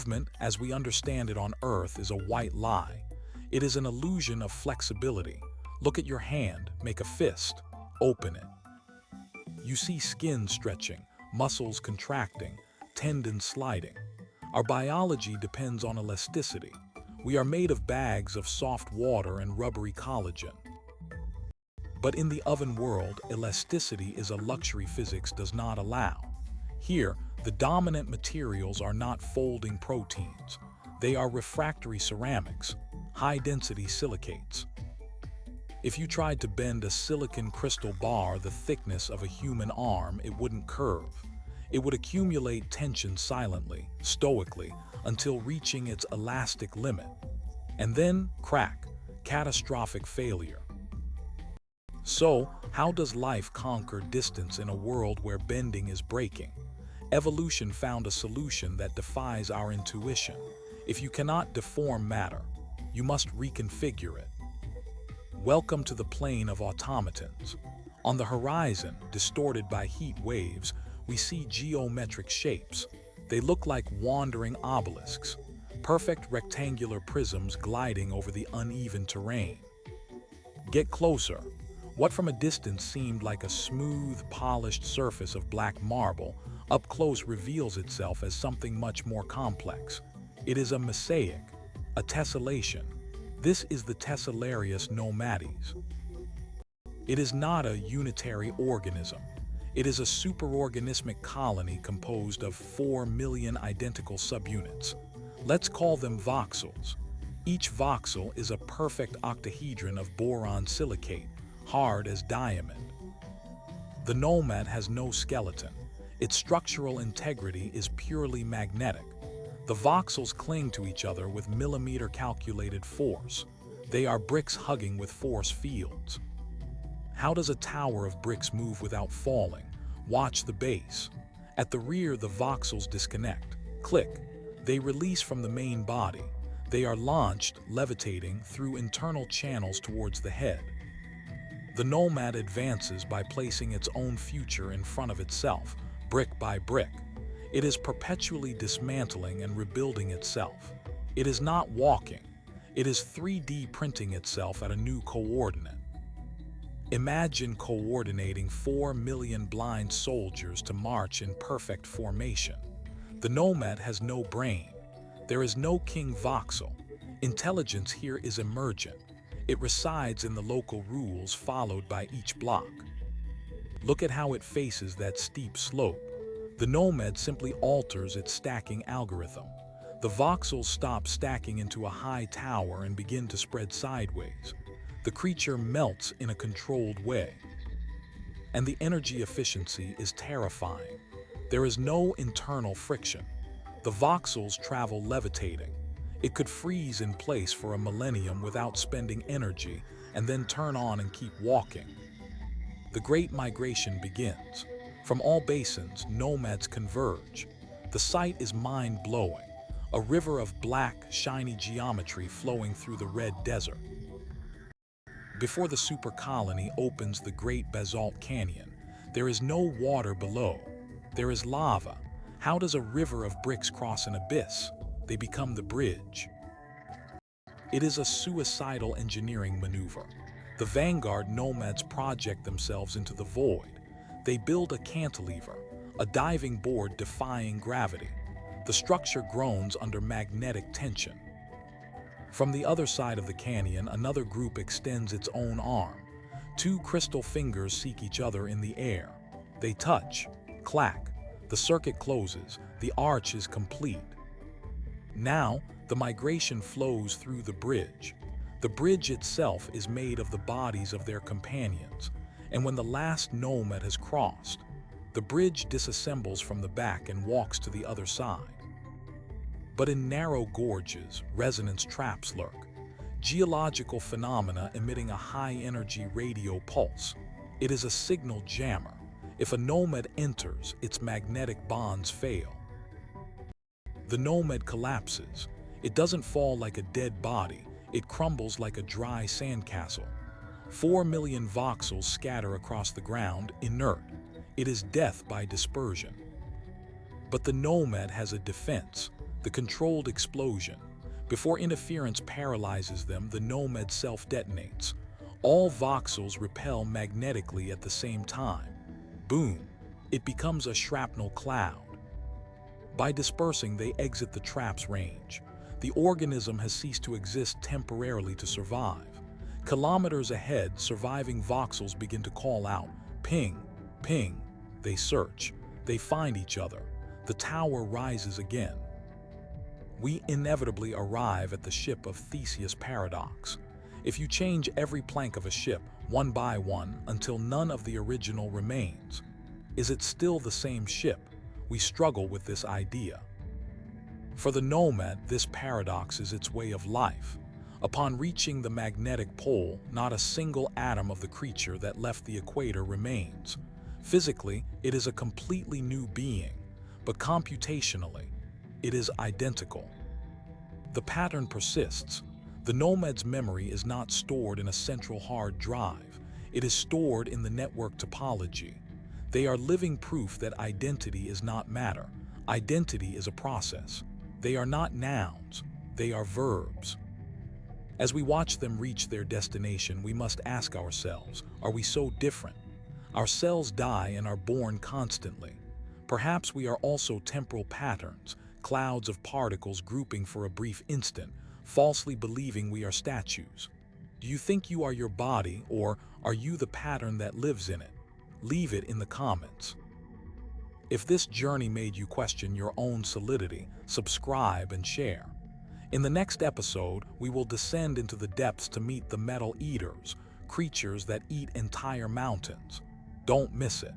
Movement, as we understand it on Earth, is a white lie. It is an illusion of flexibility. Look at your hand, make a fist, open it. You see skin stretching, muscles contracting, tendons sliding. Our biology depends on elasticity. We are made of bags of soft water and rubbery collagen. But in the oven world, elasticity is a luxury physics does not allow. Here, the dominant materials are not folding proteins. They are refractory ceramics, high-density silicates. If you tried to bend a silicon crystal bar the thickness of a human arm, it wouldn't curve. It would accumulate tension silently, stoically, until reaching its elastic limit. And then, crack, catastrophic failure. So, how does life conquer distance in a world where bending is breaking? Evolution found a solution that defies our intuition. If you cannot deform matter, you must reconfigure it. Welcome to the plane of automatons. On the horizon, distorted by heat waves, we see geometric shapes. They look like wandering obelisks, perfect rectangular prisms gliding over the uneven terrain. Get closer. What from a distance seemed like a smooth, polished surface of black marble, up close reveals itself as something much more complex. It is a mosaic, a tessellation. This is the Tesselated Nomads. It is not a unitary organism. It is a superorganismic colony composed of 4 million identical subunits. Let's call them voxels. Each voxel is a perfect octahedron of boron silicate, hard as diamond. The nomad has no skeleton. Its structural integrity is purely magnetic. The voxels cling to each other with millimeter-calculated force. They are bricks hugging with force fields. How does a tower of bricks move without falling? Watch the base. At the rear, the voxels disconnect. Click. They release from the main body. They are launched, levitating, through internal channels towards the head. The nomad advances by placing its own future in front of itself, brick by brick. It is perpetually dismantling and rebuilding itself. It is not walking. It is 3D printing itself at a new coordinate. Imagine coordinating 4 million blind soldiers to march in perfect formation. The nomad has no brain. There is no king voxel. Intelligence here is emergent. It resides in the local rules followed by each block. Look at how it faces that steep slope. The nomad simply alters its stacking algorithm. The voxels stop stacking into a high tower and begin to spread sideways. The creature melts in a controlled way. And the energy efficiency is terrifying. There is no internal friction. The voxels travel levitating. It could freeze in place for a millennium without spending energy and then turn on and keep walking. The Great Migration begins. From all basins, nomads converge. The sight is mind-blowing. A river of black, shiny geometry flowing through the red desert. Before the super colony opens the Great Basalt Canyon, there is no water below. There is lava. How does a river of bricks cross an abyss? They become the bridge. It is a suicidal engineering maneuver. The vanguard nomads project themselves into the void. They build a cantilever, a diving board defying gravity. The structure groans under magnetic tension. From the other side of the canyon, another group extends its own arm. 2 crystal fingers seek each other in the air. They touch, clack. The circuit closes. The arch is complete. Now, the migration flows through the bridge. The bridge itself is made of the bodies of their companions, and when the last nomad has crossed, the bridge disassembles from the back and walks to the other side. But in narrow gorges, resonance traps lurk, geological phenomena emitting a high-energy radio pulse. It is a signal jammer. If a nomad enters, its magnetic bonds fail. The nomad collapses. It doesn't fall like a dead body. It crumbles like a dry sandcastle. 4 million voxels scatter across the ground, inert. It is death by dispersion. But the nomad has a defense. the controlled explosion. Before interference paralyzes them, the nomad self-detonates. All voxels repel magnetically at the same time. Boom! It becomes a shrapnel cloud. By dispersing, they exit the trap's range. The organism has ceased to exist temporarily to survive. Kilometers ahead, surviving voxels begin to call out, "Ping, ping." They search. They find each other. The tower rises again. We inevitably arrive at the Ship of Theseus paradox. If you change every plank of a ship, one by one, until none of the original remains, is it still the same ship? We struggle with this idea. For the nomad, this paradox is its way of life. Upon reaching the magnetic pole, not a single atom of the creature that left the equator remains. Physically, it is a completely new being, but computationally, it is identical. The pattern persists. The nomad's memory is not stored in a central hard drive. It is stored in the network topology. They are living proof that identity is not matter. Identity is a process. They are not nouns. They are verbs. As we watch them reach their destination, we must ask ourselves, are we so different? Our cells die and are born constantly. Perhaps we are also temporal patterns, clouds of particles grouping for a brief instant, falsely believing we are statues. Do you think you are your body, or are you the pattern that lives in it? Leave it in the comments. If this journey made you question your own solidity, subscribe and share. In the next episode, we will descend into the depths to meet the metal eaters, creatures that eat entire mountains. Don't miss it.